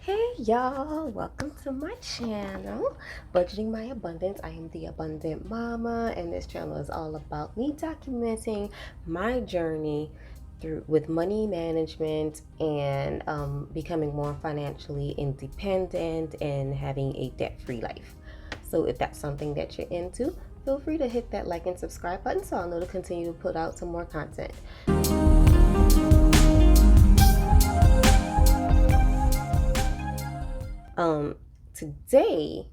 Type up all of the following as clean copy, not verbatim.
Hey y'all, welcome to my channel, Budgeting My Abundance. I am the Abundant Mama, and this channel is all about me documenting my journey through with money management and becoming more financially independent and having a debt-free life. So if that's something that you're into, feel free to hit that like and subscribe button so I'll know to continue to put out some more content. Today,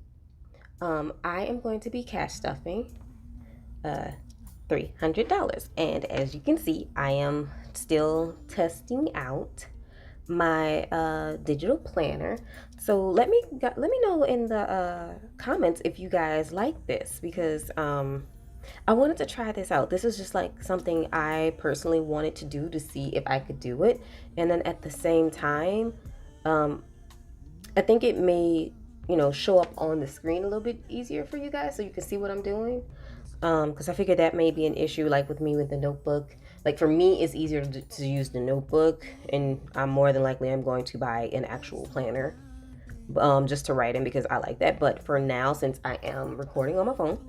I am going to be cash stuffing $300. And as you can see, I am still testing out my digital planner. So let me know in the comments if you guys like this, because I wanted to try this out. This is just like something I personally wanted to do to see if I could do it. And then at the same time, I think it may, show up on the screen a little bit easier for you guys so you can see what I'm doing. Because I figured that may be an issue, like with me with the notebook. Like for me, it's easier to use the notebook, and I'm more than likely I'm going to buy an actual planner, just to write in because I like that. But for now, since I am recording on my phone,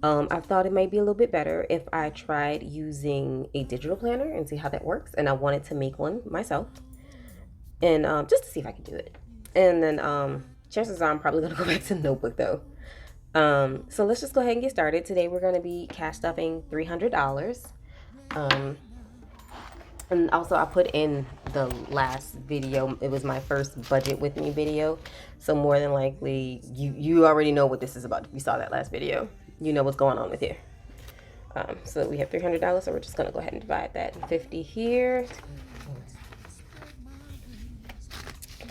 I thought it might be a little bit better if I tried using a digital planner and see how that works. And I wanted to make one myself, and just to see if I could do it. And then chances are I'm probably gonna go back to the notebook though. So let's just go ahead and get started. Today we're gonna be cash stuffing $300. And also I put in the last video. It was my first budget with me video. So more than likely you already know what this is about. If you saw that last video, you know what's going on with here. So we have $300. So we're just gonna go ahead and divide that in 50 here.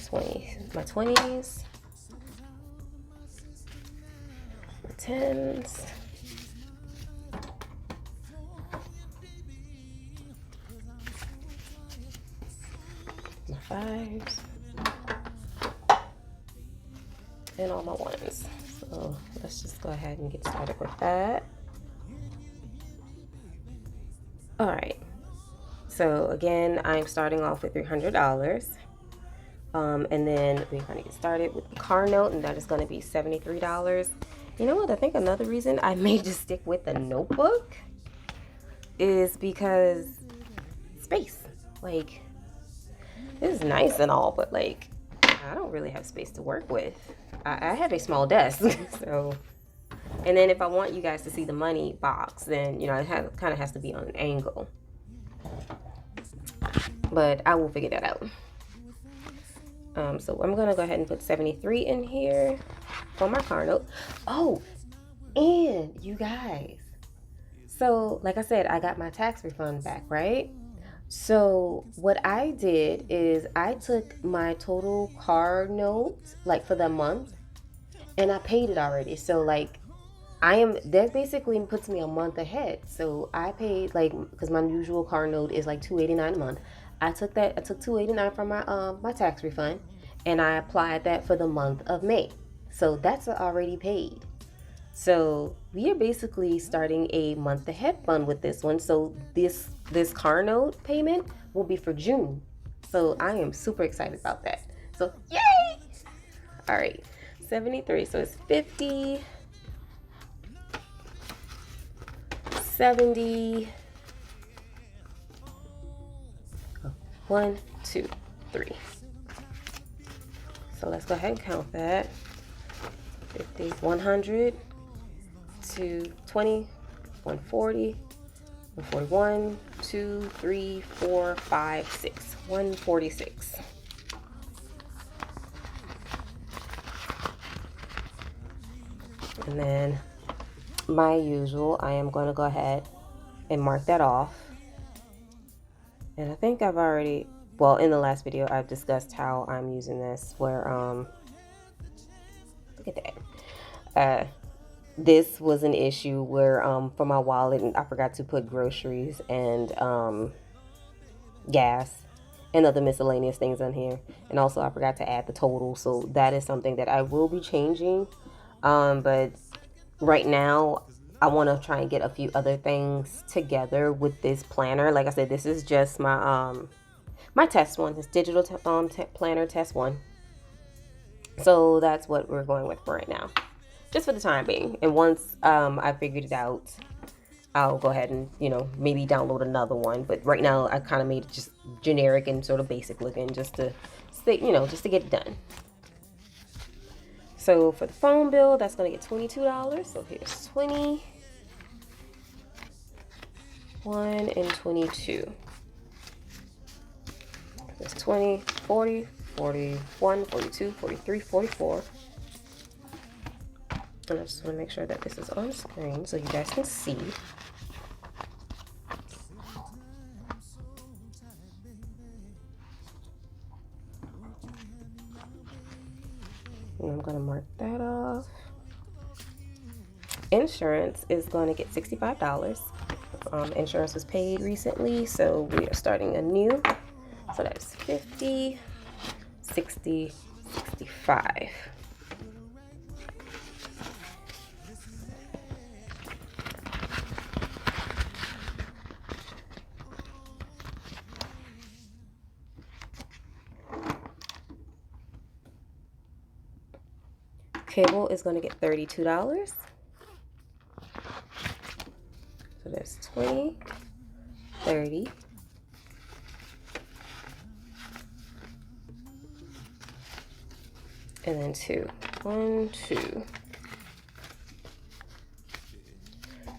20, my 20s, my 10s, my 5s, and all my 1s. So let's just go ahead and get started with that. All right. So again, I'm starting off with $300. And then we're going to get started with the car note, and that is going to be $73. You know what? I think another reason I may just stick with the notebook is because space. Like, this is nice and all, but like, I don't really have space to work with. I have a small desk, so. And then if I want you guys to see the money box, then, it kind of has to be on an angle. But I will figure that out. So I'm gonna go ahead and put 73 in here for my car note. Oh, and you guys, so like I said, I got my tax refund back, right? So what I did is I took my total car note, like for the month, and I paid it already. So like that basically puts me a month ahead. So I paid, like, because my usual car note is like $289 a month. I took $289 from my tax refund, and I applied that for the month of May. So that's already paid. So we are basically starting a month ahead fund with this one. So this car note payment will be for June. So I am super excited about that. So yay! All right, 73. So it's 50, 70. 1, 2, 3. So let's go ahead and count that. 50, 100, 220, 140, 141, 2, 3, 4, 5, 6. 146. And then my usual, I am going to go ahead and mark that off. And I think I've already, well, in the last video, I've discussed how I'm using this, where, look at that. This was an issue where, for my wallet, I forgot to put groceries and, gas and other miscellaneous things on here. And also I forgot to add the total. So that is something that I will be changing. But right now, I want to try and get a few other things together with this planner. Like I said, this is just my my test one, this digital planner test one. So that's what we're going with for right now, just for the time being. And once I figured it out, I'll go ahead and, maybe download another one. But right now I kind of made it just generic and sort of basic looking, just to stay, just to get it done. So for the phone bill, that's going to get $22. So here's 21 and 22. There's 20, 40, 41, 42, 43, 44. And I just want to make sure that this is on screen so you guys can see. And I'm going to mark that off. Insurance is going to get $65. Insurance was paid recently, so we are starting anew. So that's 50, 60, 65. Cable is going to get $32. So there's 20, 30, and then 2. 1, 2.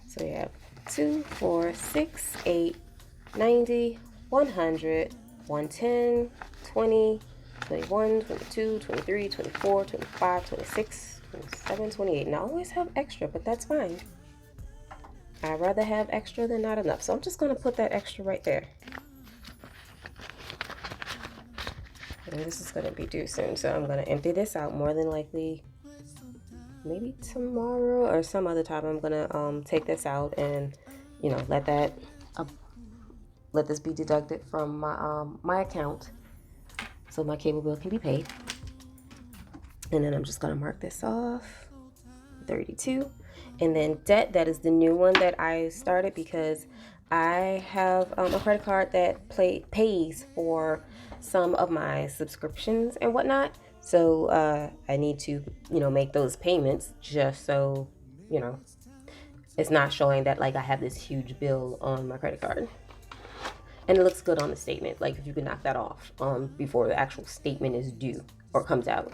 So we have 2, 4, 6, 8, 90, 100, 110, 20, 21, 22, 23, 24, 25, 26, 27, 28. And I always have extra, but that's fine. I'd rather have extra than not enough. So I'm just going to put that extra right there. And this is going to be due soon. So I'm going to empty this out, more than likely maybe tomorrow or some other time. I'm going to take this out and, let this be deducted from my account so my cable bill can be paid. And then I'm just going to mark this off, 32. And then debt, that is the new one that I started because I have a credit card that pays for some of my subscriptions and whatnot. So I need to, make those payments just so, it's not showing that like I have this huge bill on my credit card. And it looks good on the statement. Like if you can knock that off before the actual statement is due or comes out.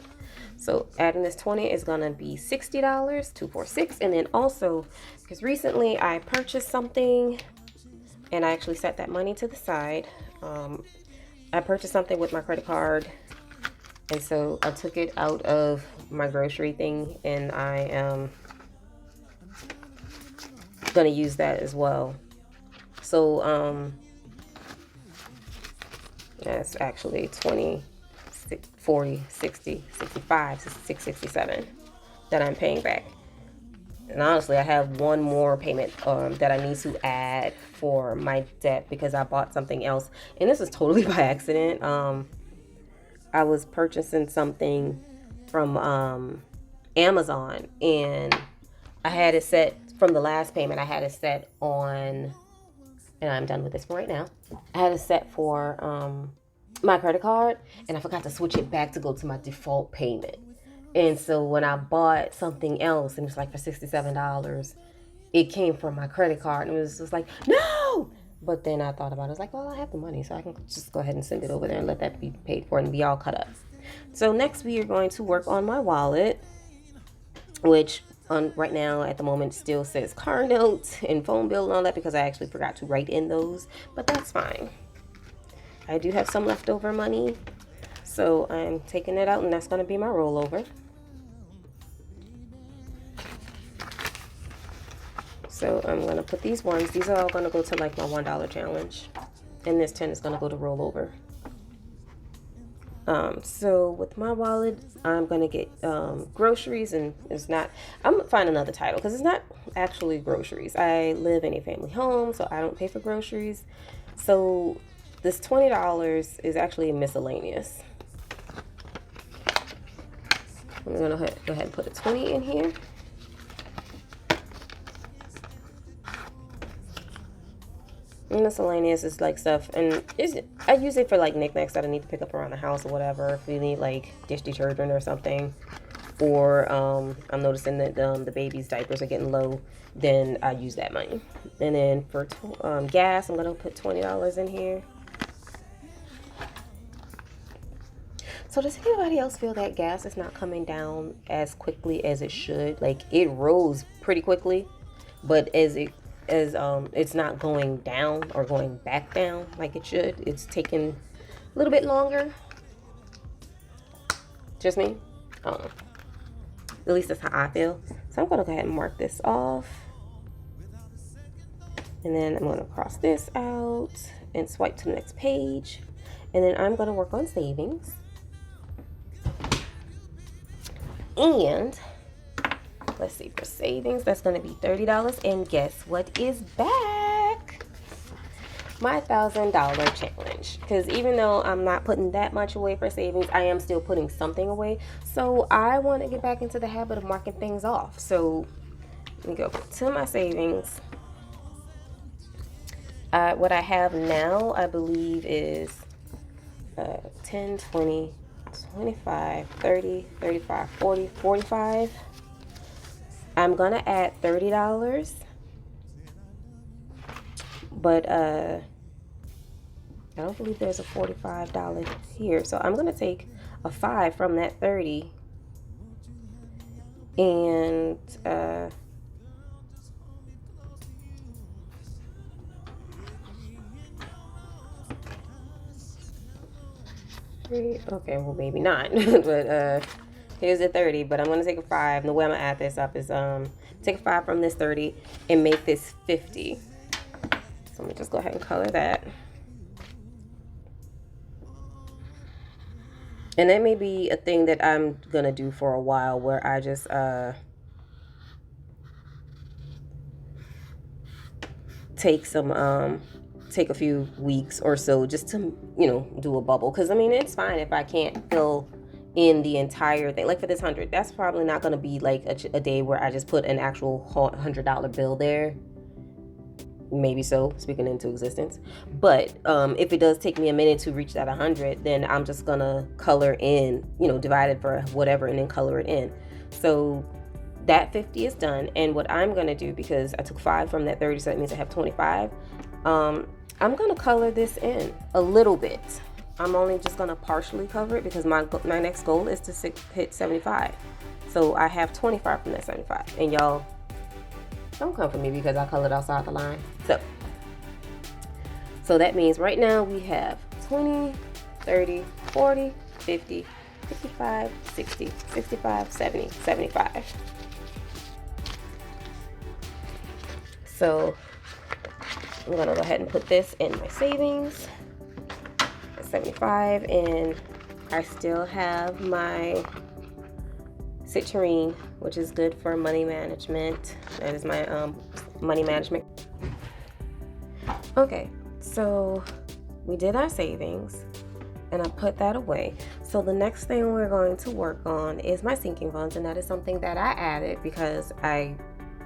So adding this 20 is gonna be $60, 246. And then also, because recently I purchased something and I actually set that money to the side. I purchased something with my credit card, and so I took it out of my grocery thing, and I am gonna use that as well. So that's actually 20, 40, 60, 65, 667 that I'm paying back. And honestly, I have one more payment that I need to add for my debt because I bought something else. And this is totally by accident. I was purchasing something from Amazon, and I had it set from the last payment. I had it set on, and I'm done with this for right now. I had it set for my credit card, and I forgot to switch it back to go to my default payment. And so when I bought something else, and it was like for $67, it came from my credit card, and it was just like, no! But then I thought about it. I was like, well, I have the money, so I can just go ahead and send it over there and let that be paid for and be all cut up. So next we are going to work on my wallet, which right now at the moment still says car note and phone bill and all that because I actually forgot to write in those, but that's fine. I do have some leftover money, so I'm taking it out, and that's going to be my rollover. So I'm going to put these ones. These are all going to go to like my $1 challenge. And this 10 is going to go to rollover. So with my wallet, I'm going to get groceries, and it's not, I'm going to find another title because it's not actually groceries. I live in a family home, so I don't pay for groceries. So this $20 is actually miscellaneous. I'm going to go ahead and put a 20 in here. And miscellaneous is like stuff, and I use it for like knickknacks that I need to pick up around the house or whatever. If we need like dish detergent or something, or I'm noticing that the baby's diapers are getting low, then I use that money. And then for gas, I'm gonna put $20 in here. So does anybody else feel that gas is not coming down as quickly as it should? Like it rose pretty quickly, but as it's not going down or going back down like it should. It's taking a little bit longer. Just me? I don't know. At least that's how I feel. So I'm gonna go ahead and mark this off. And then I'm gonna cross this out and swipe to the next page. And then I'm gonna work on savings. And let's see, for savings, that's going to be $30. And guess what is back? My $1,000 challenge. Because even though I'm not putting that much away for savings, I am still putting something away. So I want to get back into the habit of marking things off. So let me go to my savings. What I have now, I believe, is 10, 20, 25, 30, 35, 40, 45. I'm gonna add $30, but I don't believe there's a $45 here, so I'm gonna take a 5 from that 30 and okay, well maybe not. But here's the 30, but I'm gonna take a 5. And the way I'm gonna add this up is take a 5 from this 30 and make this 50. So let me just go ahead and color that. And that may be a thing that I'm gonna do for a while, where I just take a few weeks or so just to, do a bubble. Because I mean, it's fine if I can't fill in the entire thing. Like for this 100, that's probably not going to be like a day where I just put an actual $100 bill there. Maybe so, speaking into existence. But if it does take me a minute to reach that 100, then I'm just gonna color in, divide it for whatever and then color it in. So that 50 is done. And what I'm gonna do, because I took 5 from that 30, so that means I have 25. I'm gonna color this in a little bit. I'm only just gonna partially cover it because my next goal is to hit 75. So I have 25 from that 75. And y'all, don't come for me because I colored outside the line. So that means right now we have 20, 30, 40, 50, 55, 60, 65, 70, 75. So I'm gonna go ahead and put this in my savings at 75, and I still have my citrine, which is good for money management. That is my money management. Okay, so we did our savings and I put that away. So the next thing we're going to work on is my sinking funds, and that is something that I added because I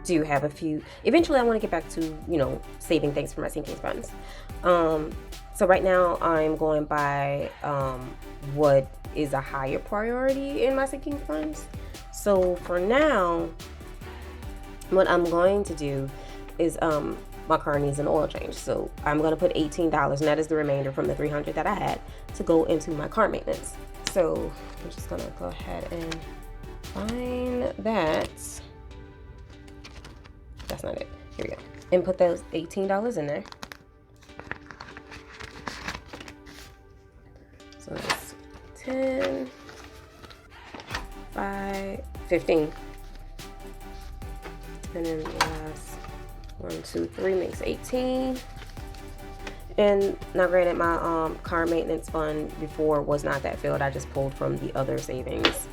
do have a few. Eventually I want to get back to, saving things for my sinking funds. So right now I'm going by what is a higher priority in my sinking funds. So for now, what I'm going to do is my car needs an oil change. So I'm going to put $18, and that is the remainder from the $300 that I had to go into my car maintenance. So I'm just going to go ahead and find that. That's not it. Here we go. And put those $18 in there. So that's 10, 5, 15. And then the last 1, 2, 3 makes 18. And now granted, my car maintenance fund before was not that filled. I just pulled from the other savings.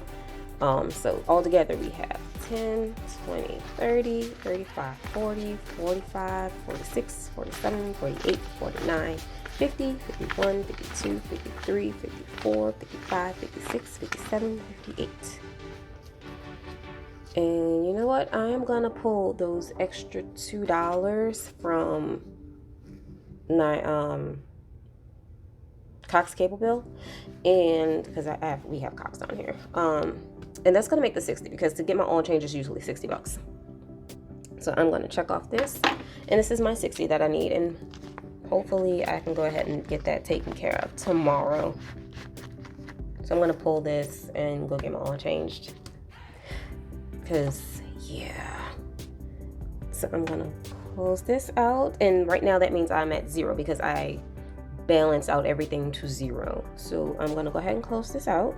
So altogether we have 10, 20, 30, 35, 40, 45, 46, 47, 48, 49, 50, 51, 52, 53, 54, 55, 56, 57, 58. And you know what? I am going to pull those extra $2 from my Cox cable bill, and because we have Cox down here, and that's gonna make the 60 because to get my oil change is usually $60. So I'm gonna check off this, and this is my 60 that I need, and hopefully I can go ahead and get that taken care of tomorrow. So I'm gonna pull this and go get my oil changed, because yeah. So I'm gonna close this out, and right now that means I'm at 0 because I balance out everything to 0. So I'm gonna go ahead and close this out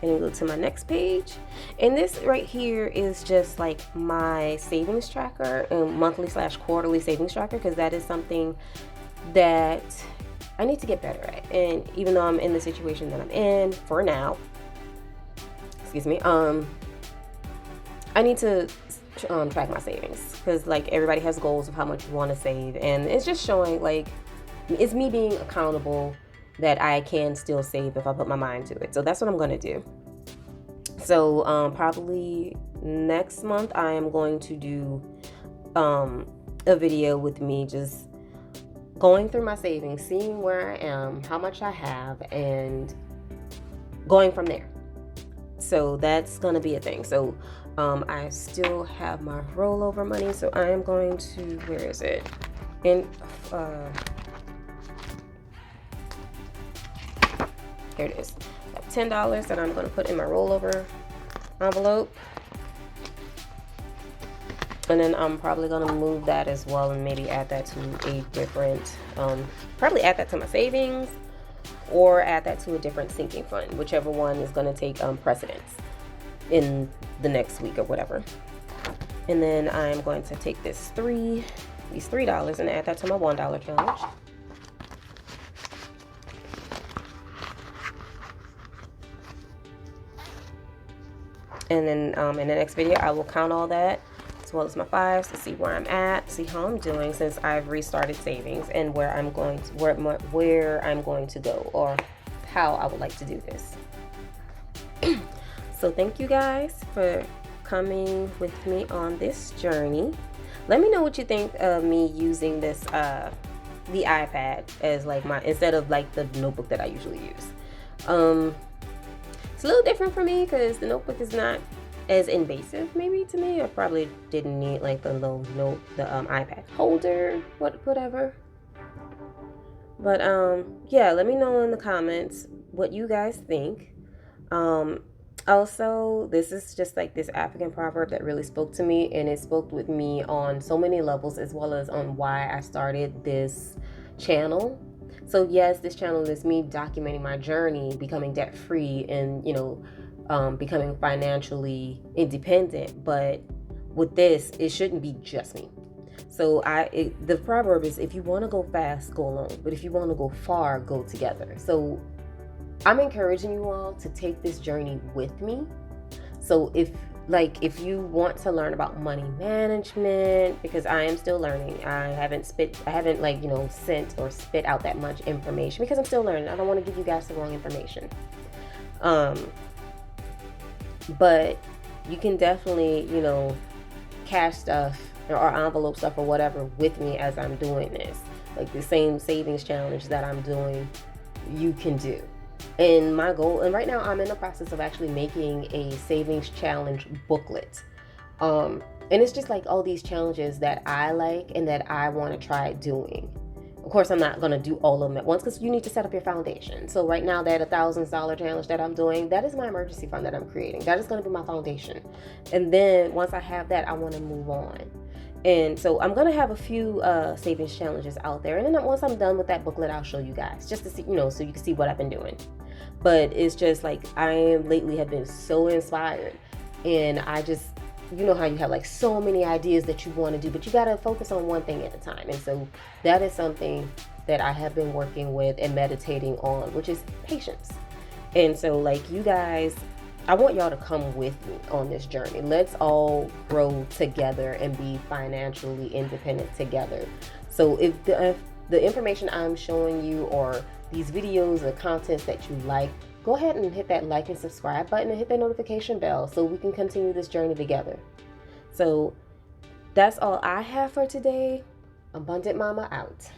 and go to my next page. And this right here is just like my savings tracker and monthly/quarterly savings tracker, because that is something that I need to get better at. And even though I'm in the situation that I'm in for now, excuse me, I need to track my savings, because like everybody has goals of how much you want to save, and it's just showing like it's me being accountable that I can still save if I put my mind to it. So that's what I'm going to do. So probably next month I am going to do a video with me just going through my savings, seeing where I am, how much I have, and going from there. So that's going to be a thing. So I still have my rollover money, so I am going to, where is it? Here it is. I have $10 that I'm going to put in my rollover envelope. And then I'm probably going to move that as well and maybe add that to a different, probably add that to my savings or add that to a different sinking fund, whichever one is going to take precedence in the next week or whatever. And then I'm going to take these $3 and add that to my $1 challenge. And then in the next video, I will count all that as well as my 5s to see where I'm at, see how I'm doing since I've restarted savings, and where I'm going to, where I'm going to go, or how I would like to do this. So thank you guys for coming with me on this journey. Let me know what you think of me using this the iPad as like my, instead of like the notebook that I usually use. It's a little different for me because the notebook is not as invasive maybe to me. I probably didn't need like the little iPad holder, whatever. But yeah, let me know in the comments what you guys think. Also, this is just like this African proverb that really spoke to me, and it spoke with me on so many levels, as well as on why I started this channel. So yes, this channel is me documenting my journey, becoming debt-free and, you know, becoming financially independent. But with this, it shouldn't be just me. So the proverb is, if you want to go fast, go alone. But if you want to go far, go together. So I'm encouraging you all to take this journey with me. So if you want to learn about money management, because I am still learning, I haven't like, you know, sent or spit out that much information because I'm still learning. I don't want to give you guys the wrong information. But you can definitely, you know, cash stuff or envelope stuff or whatever with me as I'm doing this. Like the same savings challenge that I'm doing, you can do. And my goal, and right now I'm in the process of actually making a savings challenge booklet. And it's just like all these challenges that I like and that I want to try doing. Of course, I'm not going to do all of them at once because you need to set up your foundation. So right now, that $1,000 challenge that I'm doing, that is my emergency fund that I'm creating. That is going to be my foundation. And then once I have that, I want to move on. And so I'm going to have a few savings challenges out there. And then once I'm done with that booklet, I'll show you guys just to see, you know, so you can see what I've been doing. But it's just like lately have been so inspired. And I just, you know how you have like so many ideas that you want to do, but you got to focus on one thing at a time. And so that is something that I have been working with and meditating on, which is patience. And so like you guys, I want y'all to come with me on this journey. Let's all grow together and be financially independent together. So if the information I'm showing you or these videos or contents that you like, go ahead and hit that like and subscribe button and hit that notification bell so we can continue this journey together. So that's all I have for today. Abundant Mama out.